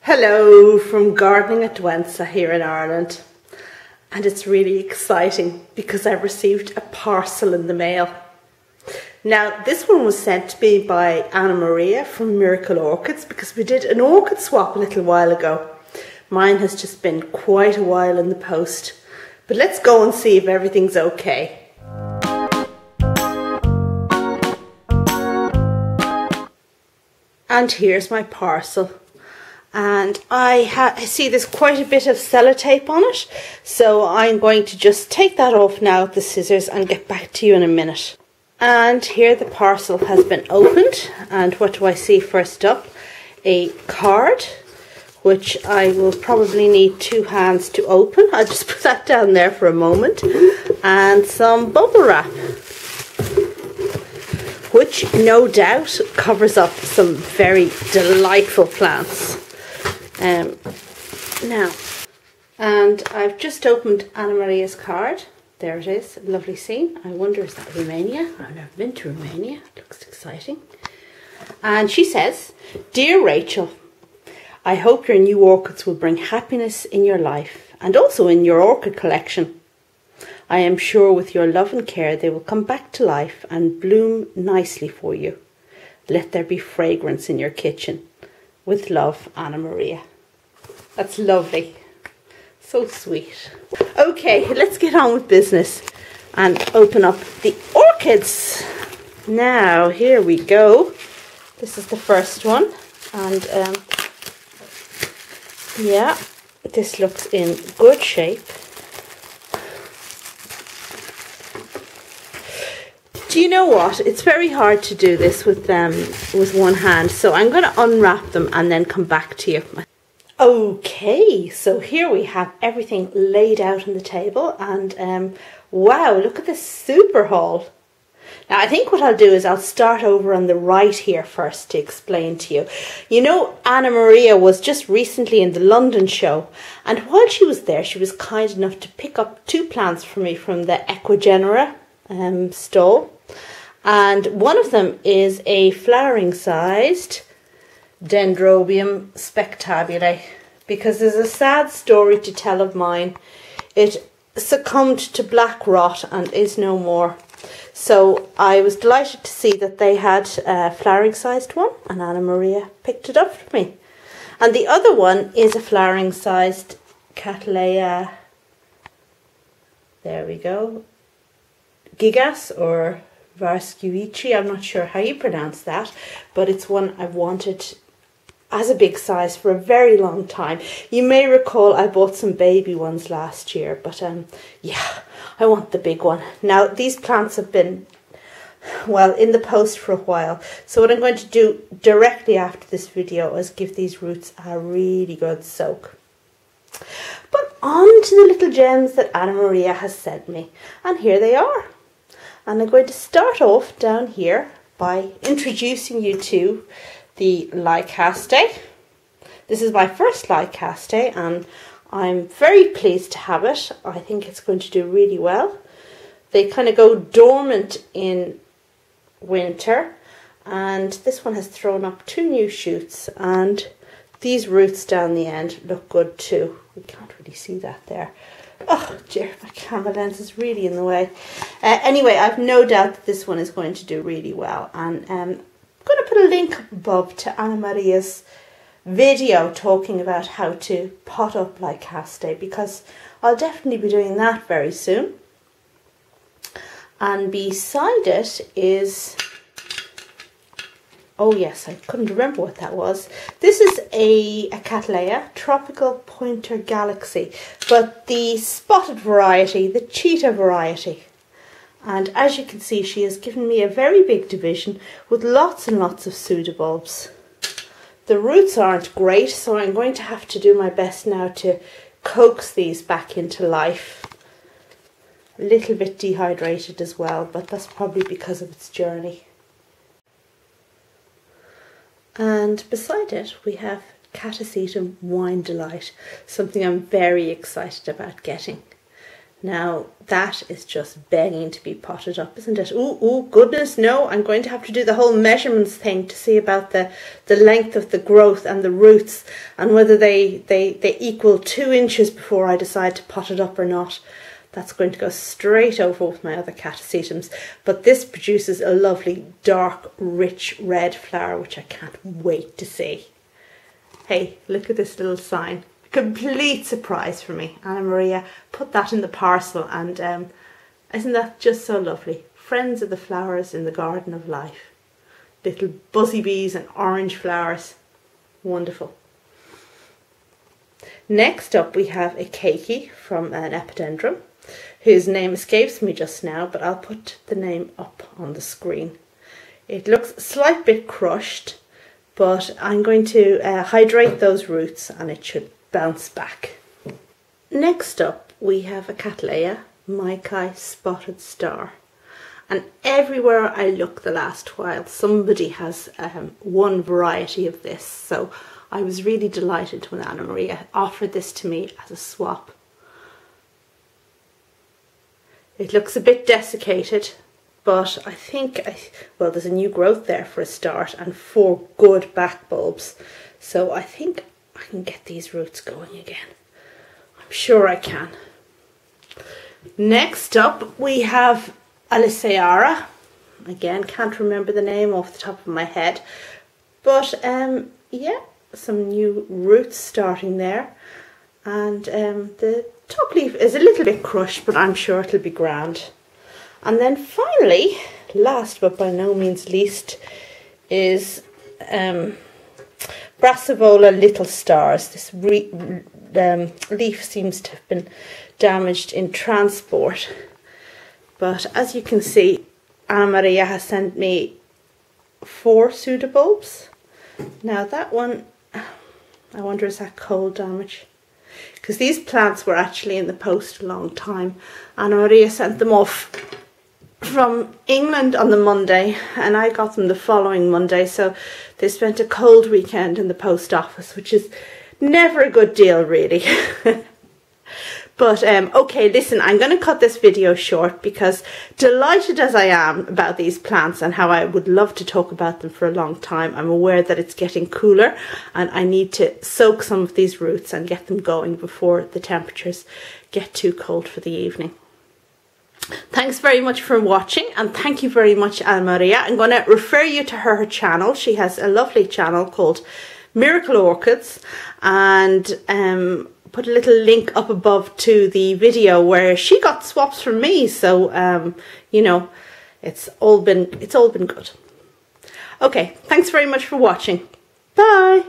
Hello from gardening at Douentza here in Ireland, and it's really exciting because I've received a parcel in the mail. Now this one was sent to me by Anna Maria from Miracle Orchids because we did an orchid swap a little while ago. Mine has just been quite a while in the post, but let's go and see if everything's okay. And here's my parcel. And I see there's quite a bit of sellotape on it, so I'm going to just take that off now with the scissors and get back to you in a minute. And here the parcel has been opened, and what do I see first up? A card, which I will probably need 2 hands to open. I'll just put that down there for a moment. And some bubble wrap, which no doubt covers up some very delightful plants. Now, and I've just opened Anna Maria's card. There it is, lovely scene. I wonder, is that Romania? I've never been to Romania. It looks exciting. And she says, "Dear Rachel, I hope your new orchids will bring happiness in your life and also in your orchid collection. I am sure with your love and care they will come back to life and bloom nicely for you. Let there be fragrance in your kitchen. With love, Anna Maria." That's lovely. So sweet. Okay, let's get on with business and open up the orchids. Now, here we go. This is the first one. And yeah, this looks in good shape. Do you know what? It's very hard to do this with one hand, so I'm going to unwrap them and then come back to you. Okay, so here we have everything laid out on the table, and wow, look at this super haul. Now I think what I'll do is I'll start over on the right here first to explain to you. You know, Anna Maria was just recently in the London show, and while she was there she was kind enough to pick up 2 plants for me from the Equigenera stall. And one of them is a flowering sized Dendrobium spectabile, because there's a sad story to tell of mine. It succumbed to black rot and is no more. So I was delighted to see that they had a flowering sized one, and Anna Maria picked it up for me. And the other one is a flowering sized Cattleya. There we go. Gigas or warscewiczii, I'm not sure how you pronounce that, but it's one I've wanted as a big size for a very long time. You may recall I bought some baby ones last year, but yeah, I want the big one. Now these plants have been, well, in the post for a while, so what I'm going to do directly after this video is give these roots a really good soak. But on to the little gems that Anna Maria has sent me, and here they are. And I'm going to start off down here by introducing you to the Lycaste. This is my first Lycaste and I'm very pleased to have it. I think it's going to do really well. They kind of go dormant in winter, and this one has thrown up 2 new shoots, and these roots down the end look good too. We can't really see that there. Oh dear, my camera lens is really in the way. Anyway, I've no doubt that this one is going to do really well, and I'm going to put a link up above to Anna Maria's video talking about how to pot up Lycaste, because I'll definitely be doing that very soon. And beside it is, oh yes, I couldn't remember what that was. This is a Cattleya, Tropical Pointer Galaxy, but the spotted variety, the Cheatah variety. And as you can see, she has given me a very big division with lots and lots of pseudobulbs. The roots aren't great, so I'm going to have to do my best now to coax these back into life. A little bit dehydrated as well, but that's probably because of its journey. And beside it we have Catasetum Wine Delight, something I'm very excited about getting. Now that is just begging to be potted up, isn't it? Oh goodness, no, I'm going to have to do the whole measurements thing to see about the length of the growth and the roots, and whether they equal 2 inches before I decide to pot it up or not. That's going to go straight over with my other Catasetums. But this produces a lovely dark rich red flower, which I can't wait to see. Hey, look at this little sign. Complete surprise for me. Anna Maria put that in the parcel, and isn't that just so lovely? Friends of the flowers in the garden of life. Little buzzy bees and orange flowers. Wonderful. Next up we have a keiki from an Epidendrum, whose name escapes me just now, but I'll put the name up on the screen. It looks a slight bit crushed, but I'm going to hydrate those roots and it should bounce back. Next up we have a Cattleya, Maikai Spotted Star. And everywhere I look the last while, somebody has one variety of this. So I was really delighted when Anna Maria offered this to me as a swap. It looks a bit desiccated, but I think, well, there's a new growth there for a start and 4 good back bulbs. So I think I can get these roots going again. I'm sure I can. Next up we have Aliceara. Again, can't remember the name off the top of my head. But yeah, some new roots starting there. And the top leaf is a little bit crushed, but I'm sure it'll be grand. And then finally, last but by no means least, is Brassavola Little Stars. This leaf seems to have been damaged in transport. But as you can see, Anna Maria has sent me 4 pseudobulbs. Now that one, I wonder, is that cold damage? Because these plants were actually in the post a long time. Anna Maria sent them off from England on the Monday, and I got them the following Monday, so they spent a cold weekend in the post office, which is never a good deal really. But okay, listen, I'm going to cut this video short because, delighted as I am about these plants and how I would love to talk about them for a long time, I'm aware that it's getting cooler and I need to soak some of these roots and get them going before the temperatures get too cold for the evening. Thanks very much for watching, and thank you very much, Anna Maria. I'm going to refer you to her channel. She has a lovely channel called Miracle Orchids, and put a little link up above to the video where she got swaps from me. So you know, it's all been good. Okay, thanks very much for watching. Bye.